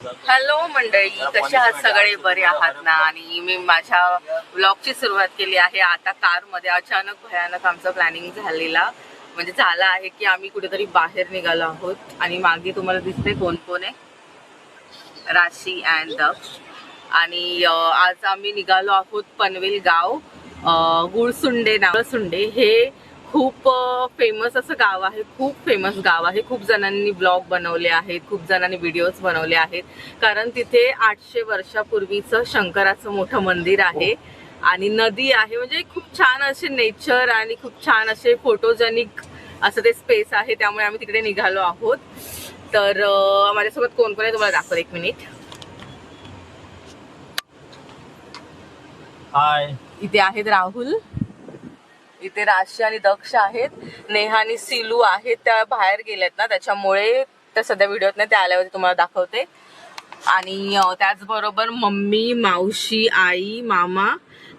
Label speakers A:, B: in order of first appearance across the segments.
A: Hello मंडळी, कसे आहात सगळे? बरे आहात ना? आणि मी माझ्या व्लॉगची सुरुवात केली आहे आता कारमध्ये. अचानक भयानक आमचं प्लॅनिंग झाला आहे की आम्ही कुठेतरी बाहेर निघालो आहोत. आणि मागे तुम्हाला दिसते कोण कोण आहे, राशी अँड दक्ष. आणि आज आम्ही निघालो आहोत पनवेल गाव. गुळसुंडे नावसुंडे हे खूप फेमस असं गाव आहे, खूप फेमस गाव आहे. खूप जणांनी ब्लॉग बनवले आहेत, खूप जणांनी व्हिडिओज बनवले आहेत. कारण तिथे 800 वर्षापूर्वीचं शंकराचं मोठं मंदिर आहे आणि नदी आहे. म्हणजे खूप छान असे नेचर आणि खूप छान असे फोटोजेनिक असं ते स्पेस आहे. त्यामुळे आम्ही तिकडे निघालो आहोत. तर माझ्यासोबत कोण कोण आहे तुम्हाला दाखवतो, एक मिनिट.
B: हाय,
A: इथे आहेत राहुल, इथे राशी आणि दक्ष आहेत. नेहा आणि सिलू आहेत, त्या बाहेर गेल्यात ना, त्याच्यामुळे त्या सध्या व्हिडिओत नाही, त्या आल्यावरती तुम्हाला दाखवते. आणि त्याचबरोबर मम्मी, मावशी, आई, मामा,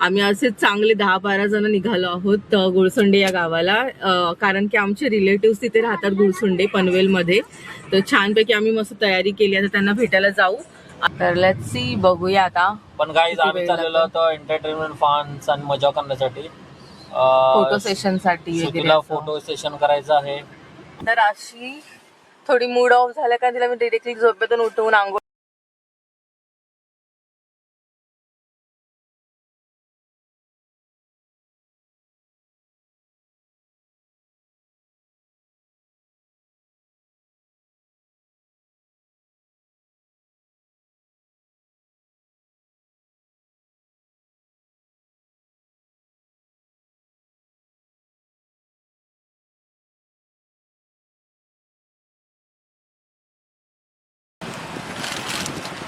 A: आम्ही असे चांगले 10-12 जण निघालो आहोत गुळसुंडे या गावाला. कारण की आमचे रिलेटिव्ह तिथे राहतात गुळसुंडे पनवेलमध्ये. तर छानपैकी आम्ही मस्त तयारी केली, आता त्यांना भेटायला जाऊ. तर लेट्स सी, बघूया आता.
B: पण गाईज आम्ही चाललेलो होतो एंटरटेनमेंट फन्स आणि मजा करण्यासाठी,
A: फोटो सेशन साठी वगैरे
B: फोटो सेशन करायचं आहे.
A: तर अशी थोडी मूड ऑफ झाल्या का तिला मी डिरेक्टली झोपेतून उठवून आंघोळ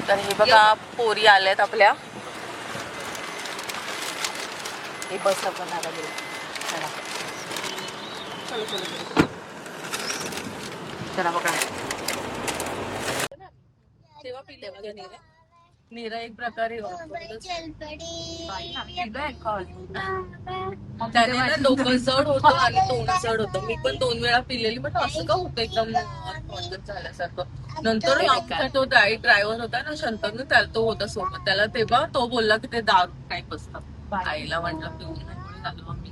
A: तर हे बघा पोरी आल्यात आपल्या. हे बस आपण चला बघा. तेव्हा पिले बघा नीरा एक प्रकारे त्याने ना डोकं जड होतं आणि तोंड जड होतं. मी पण 2 वेळा पिलेली, पण असं का होतं एकदम झाल्यासारखं. नंतर आमचा तो ड्रायव्हर होता ना शंतनू, त्याला तो होता सोबत, त्याला तेव्हा तो बोलला की ते दारू टाईप असतं. आईला म्हटलं पिऊन नाही झालो आम्ही.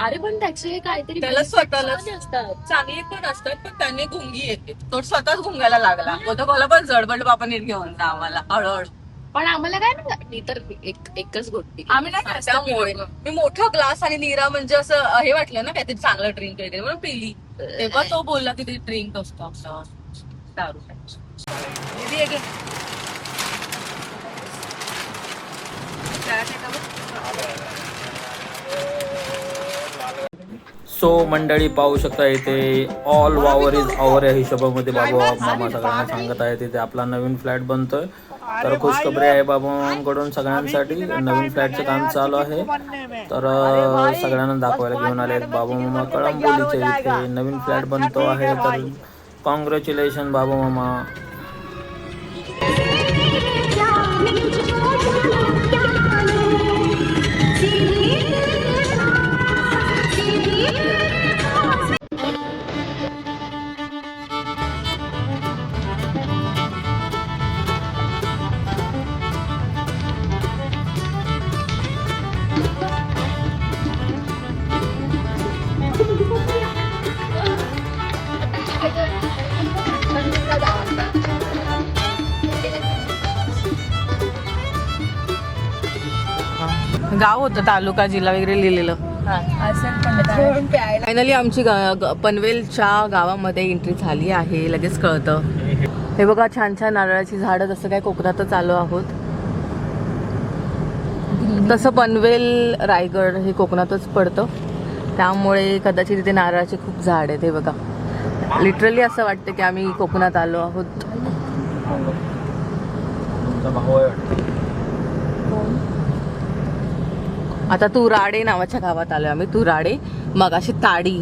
C: अरे पण त्याचे काहीतरी
A: त्याला स्वतःला
C: असतात,
A: चांगली पण असतात, पण त्याने गुंगी येते. तो स्वतःच गुंगायला लागला. मला पण जडबड बाबा नीट घेऊन जा आम्हाला हळूहळू.
C: पण आम्हाला काय ना, मी तर एकच गोष्टी
A: आम्ही नाही, त्यामुळे मी मोठा ग्लास आणि नीरा म्हणजे असं हे वाटलं ना काहीतरी चांगलं ड्रिंक वगैरे म्हणून पिली. तेव्हा तो बोलला की ते ड्रिंक असतो असं दारू.
B: सो मंडळी पाहू शकता इथे ऑल वावर इज आवर या हिशोबामध्ये बाबू मामा सगळ्यांना सांगत आहे. तिथे आपला नवीन फ्लॅट बनतोय, तर खुशखबरी आहे बाबांकडून सगळ्यांसाठी. नवीन फ्लॅटचं काम चालू आहे, तर सगळ्यांना दाखवायला घेऊन आले बाबू मामा कळंबोलीच्या इथे. नवीन फ्लॅट बनतो आहे, तर कॉंग्रॅच्युलेशन बाबू मामा.
A: गाव होतं, तालुका जिल्हा वगैरे लिहिलेलं. फायनली आमची पनवेलच्या गावामध्ये एंट्री झाली आहे. लगेच कळतं. हे बघा छान छान नारळाची झाडं, जसं काय कोकणातच आलो आहोत तसं. पनवेल रायगड हे कोकणातच पडतं, त्यामुळे कदाचित इथे नारळाचे खूप झाड आहेत. हे बघा, लिटरली असं वाटतं की आम्ही कोकणात आलो आहोत. आता तुराडे नावाच्या गावात आलोय आम्ही. तुराडे, मग अशी ताडी,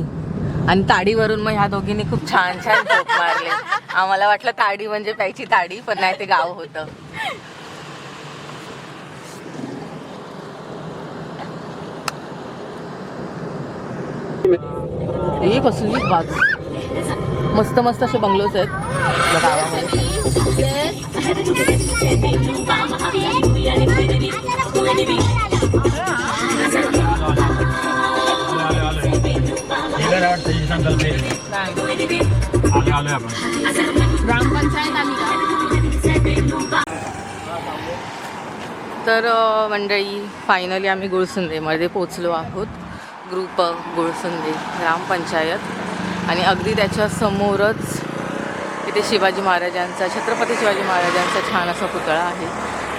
A: आणि ताडीवरून मग ह्या दोघींनी खूप छान छान झोप मारले. आम्हाला वाटलं ताडी म्हणजे प्यायची ताडी, पण नाही, ते गाव होतं. ही कसली बाग, मस्त मस्त असे बंगलोज आहेत गावामध्ये.
C: ग्रामपंचायत आली का?
A: तर मंडळी फायनली आम्ही गुळसुंदेमध्ये पोचलो आहोत. ग्रुप गुळसुंदे ग्रामपंचायत आणि अगदी त्याच्या समोरच इथे शिवाजी महाराजांचा छत्रपती शिवाजी महाराजांचा छान असा पुतळा आहे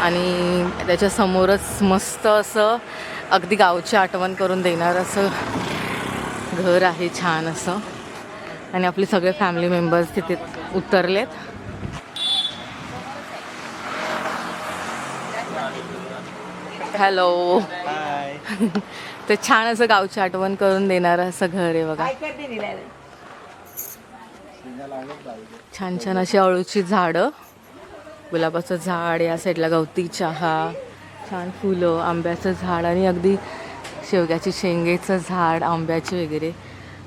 A: आणि त्याच्या समोरच मस्त असं अगदी गावची आठवण करून देणारं असं घर आहे छान असं. आणि आपले सगळे फॅमिली मेंबर्स तिथे उतरलेत. हॅलो. ते छान असं गावची आठवण करून देणारं असं घर आहे बघा. छान छान अशी अळूची झाडं, गुलाबाचं झाड, या साईडला गवती चहा, छान फुलं, आंब्याचं झाड आणि अगदी शेवग्याची शेंगेचं झाड, आंब्याचे वगैरे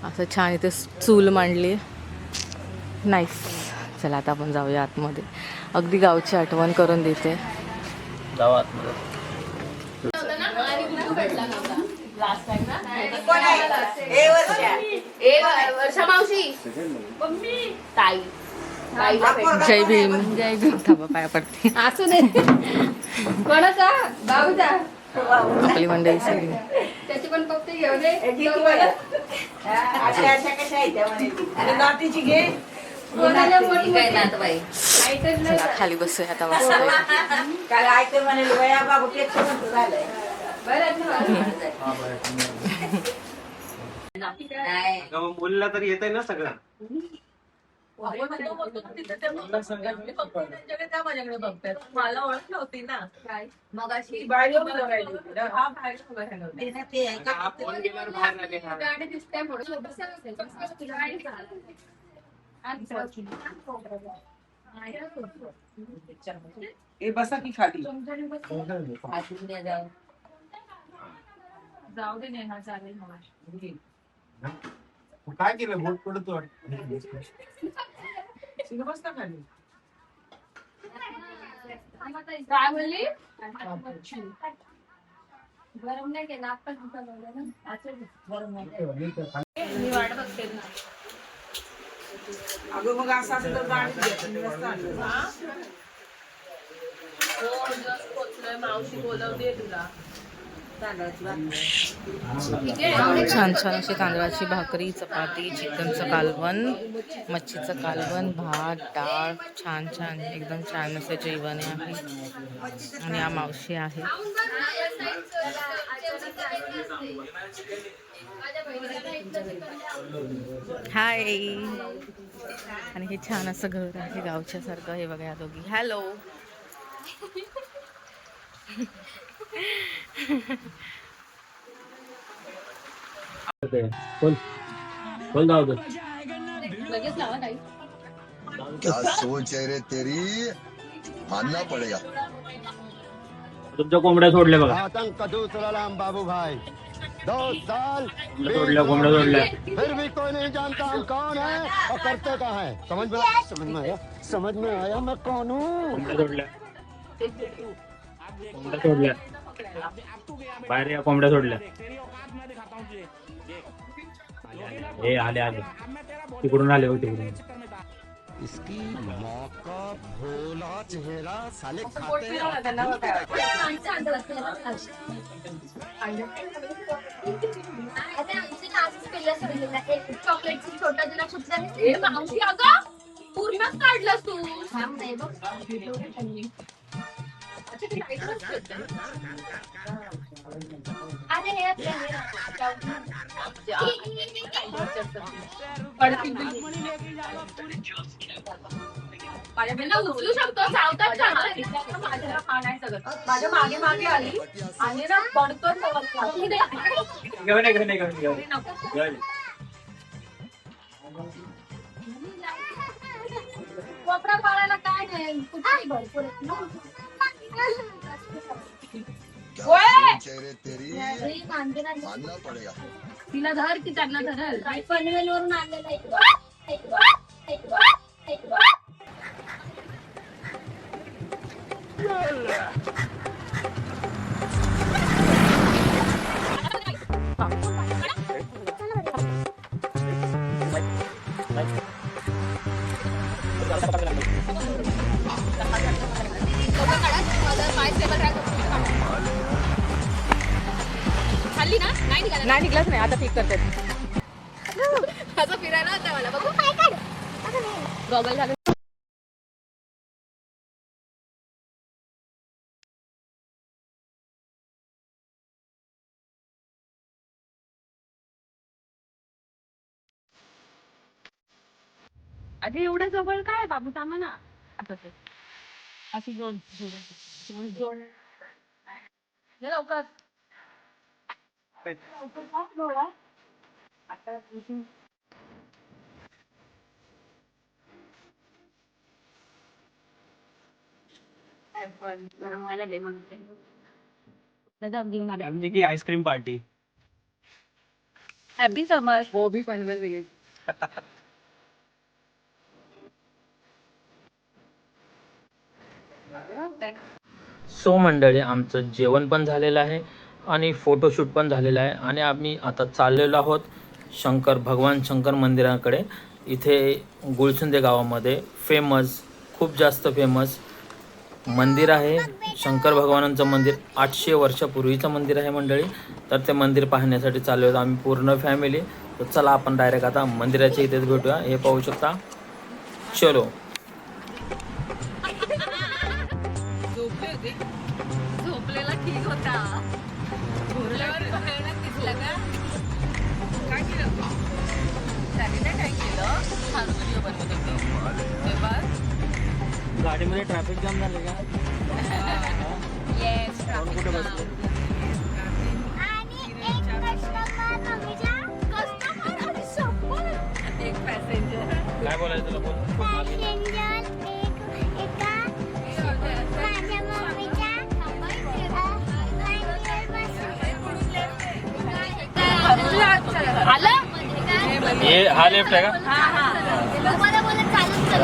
A: असं छान इथे चूल मांडली. नाईस. चला आता आपण जाऊया आतमध्ये. अगदी गावची आठवण करून देते.
B: जावा आतमध्ये.
C: वर्षा मावशी ताई
A: जय भीम. जय भीम. थांबा पाया पडते.
C: असू दे. कोणाचा भाऊचा
A: आपली मंडळी सगळी.
C: त्याची पण पप्पी घेऊन ये. कोणाला मोठी काय नात बाई.
A: चला खाली बसूया आता वाजता.
D: मुलीला तरी येत आहे ना सगळं.
A: मला ओळख नव्हती ना मग अशी
D: फोन गेल्यावर बाहेर लागले.
C: गाडी दिसते पुढे.
E: बसा की खाली
C: जाऊ दे नेहा चालेल मला.
D: काय केलं बोट पडतो
E: बसता खाली.
C: काय बोलली? गरम नाही केलं आपण मी वाट बघते ना.
E: अगं मग असं असं तर गाडी
A: मावशी बोलवते तुला.
C: ठीक
A: छान छान अशी तांदळाची भाकरी, चपाती, चिकनचं कालवण, मच्छीचं कालवण, भात, डाळ, छान छान एकदम छान असं जेवण आहे. आणि हा मावशी आहे. हाय. आणि हे छान असं घर आहे गावच्या सारखं. हे बघा या दोघी. हॅलो.
C: लगेच लावा ताई.
F: क्या सोच है रे तेरी, मानना पड़ेगा.
B: तुमच्या कोंबड्या सोडल्या बघा.
G: आतंक का दूसरा नाम बाबू भाई. 2 साल
B: सोडल्या कोंबड्या सोडल्या.
G: फिर भी कोई नहीं जानता हम कौन है और करते क्या है. समझ में आया मैं कौन हूँ.
B: कोंबड्या सोडल्या. कोंबड्या सोडल्या. बाहेर या. कोंबड्या सोडल्या. हे आले आले. तिकडून आले हो तिकडून.
G: इसकी मौका भोला चेहरा साले खाते
C: चॉकलेटची छोटा दिला सुद्धा मावशी अगं पूर्णच काढलंस तू. अरे उचलू शकतो. चावतात
A: माझ्या मागे मागे आली आणि ना पडतो.
C: कोपरा पाळायला काय नाही. कुठे भरपूर
F: क्या सोच है रे तेरी, मानना पड़ेगा.
C: तिला धर की त्यांना धरल. पनवेल वरून आणलेलं खाल्ली ना नाही निघाला
A: नाही निघलाच नाही, आता ठीक करतात.
C: असं फिरायला होतं मला बघू काय काढ गॉगल घालून.
A: आधी एवढं जवळ काय बाबू थांबा ना. अशी जोड जोड लवकर.
D: आमची की आईस्क्रीम पार्टी.
A: हॅपी समर. वो भी पनवेल वेगळी.
B: सो मंडळी, आमचं जेवण पण झालेलं आहे आणि फोटोशूट पण झालेलं आहे आणि आम्ही आता चाललेलो आहोत भगवान शंकर मंदिराकडे. इथे गुळसुंदे गावामध्ये खूप जास्त फेमस मंदिर आहे. शंकर भगवानांचं मंदिर 800 वर्षापूर्वीचं मंदिर आहे मंडळी. तर ते मंदिर पाहण्यासाठी चाललो आहोत आम्ही पूर्ण फॅमिली. तर चला आपण डायरेक्ट आता मंदिराच्या इथेच भेटूया. हे पाहू शकता. चलो.
A: झोपलेला ठीक होता. भोरल्यावर भयानक दिसला का? काय केलं त्याने? नाही काय केलं. छान व्हिडिओ बनवत होते तेव्हा.
D: गाडीमध्ये ट्रॅफिक जाम झाले का?
A: येस.
D: कुठे बसले?
A: एक पॅसेंजर.
B: काय बोलायचं तुला? बोल. ये हा लेफ्ट है का?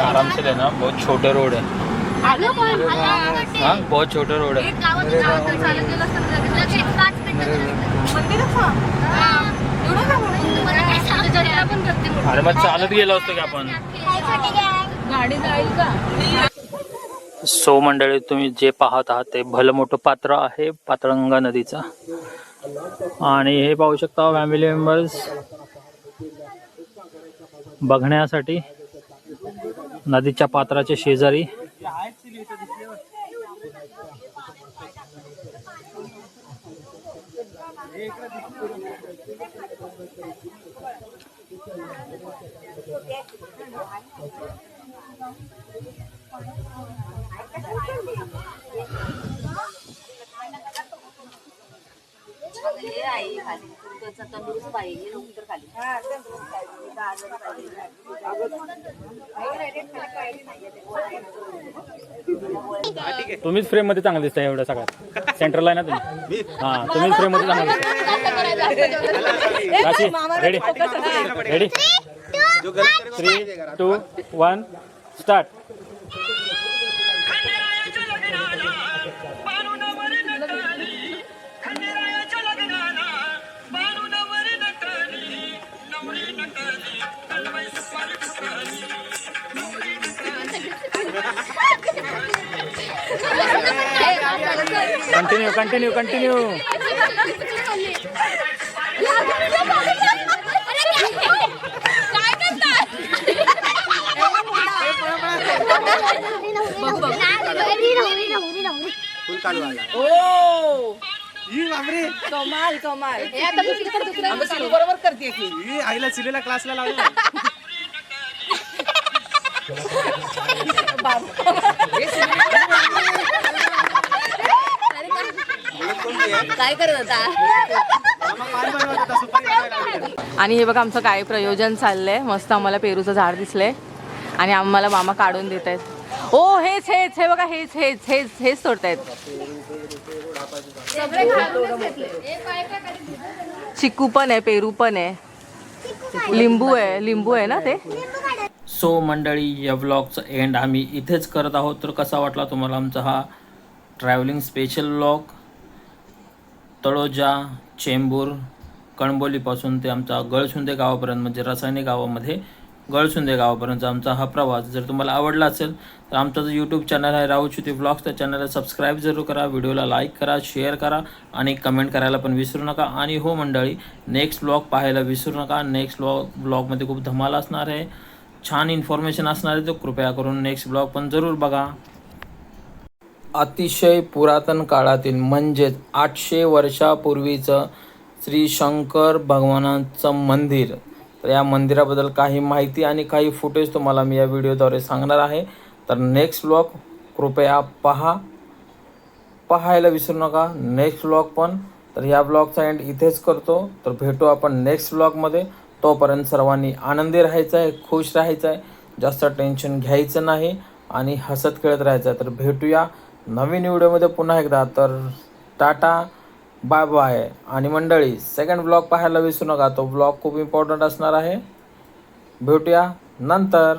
B: आराम से लेना, बहुत छोटा रोड है. हाँ, बहुत छोटा रोड है. अरे मग चालत गेलो असतो की आपण.
A: गाडी जाईल का?
B: सो मंडळी, तुम्ही जे पाहत आहात ते भलं मोठं पात्र आहे पात्रगंगा नदीचा. आणि हे पाहू शकता फॅमिली मेंबर्स बघण्यासाठी नदीच्या पात्राच्या शेजारी तुम्हीच फ्रेम मध्ये चांगलं दिसताय एवढं सगळ्यात. सेंटरला आहे ना तुम्ही. हा, तुम्हीच फ्रेम मध्ये चांगलं दिसताय. Ready ready 3, 2, 1 start. कंटिन्यू.
A: कमाल. बरोबर करते की
D: आईला सिलेला क्लासला लावला.
A: काय करत होता? आणि हे बघा आमचं काय प्रयोजन चाललंय. मस्त आम्हाला पेरूचं झाड दिसलंय आणि आम्हाला मामा काढून देत आहेत. ओ हेच हे बघा, हेच तोडतायत. चिकू पण आहे, पेरू पण आहे, लिंबू आहे ना ते. सो मंडळी, या व्लॉगचा एंड आम्ही इथेच करत आहोत. तर कसा वाटला तुम्हाला आमचा हा
B: travelling special vlog Taloja, Chembur, कणबोलीपासून ते आमचा गळसुंदे गावापर्यंत म्हणजे रसायने गावामध्ये गळसुंदे गावापर्यंत आमचा हा प्रवास जर तुम्हाला आवडला असेल तर आमचा जो यूट्यूब चॅनल आहे राहुल श्रुती व्लॉग्स, त्या चॅनलला सबस्क्राईब जरूर करा, व्हिडिओला लाईक करा, शेअर करा आणि कमेंट करायला पण विसरू नका. आणि हो मंडळी, नेक्स्ट व्लॉग पाहायला विसरू नका. नेक्स्ट व्लॉगमध्ये खूप धमाल असणार आहे, छान इन्फॉर्मेशन असणार आहे, तर कृपया करून नेक्स्ट व्लॉग पण जरूर बघा. अतिशय पुरातन काळातील म्हणजेच 800 वर्षापूर्वीचं श्री शंकर भगवानाचं मंदिर. तर या मंदिराबद्दल काही माहिती आणि काही फुटेज तुम्हाला मी या व्हिडिओद्वारे सांगणार आहे. तर नेक्स्ट व्लॉग कृपया पाहायला विसरू नका. नेक्स्ट व्लॉग पण. तर ह्या व्लॉगचा एंड इथेच करतो. तर भेटू आपण नेक्स्ट व्लॉगमध्ये. तोपर्यंत सर्वांनी आनंदी राहायचं आहे, खुश राहायचं आहे, जास्त टेन्शन घ्यायचं नाही आणि हसत खेळत राहायचं आहे. तर भेटूया नवीन व्हिडिओमध्ये पुन्हा एकदा. तर टाटा, बाय बाय. आणि मंडळी, सेकंड व्लॉग पाहायला विसरू नका, तो व्लॉग खूप इम्पॉर्टंट असणार आहे. भेटूया नंतर.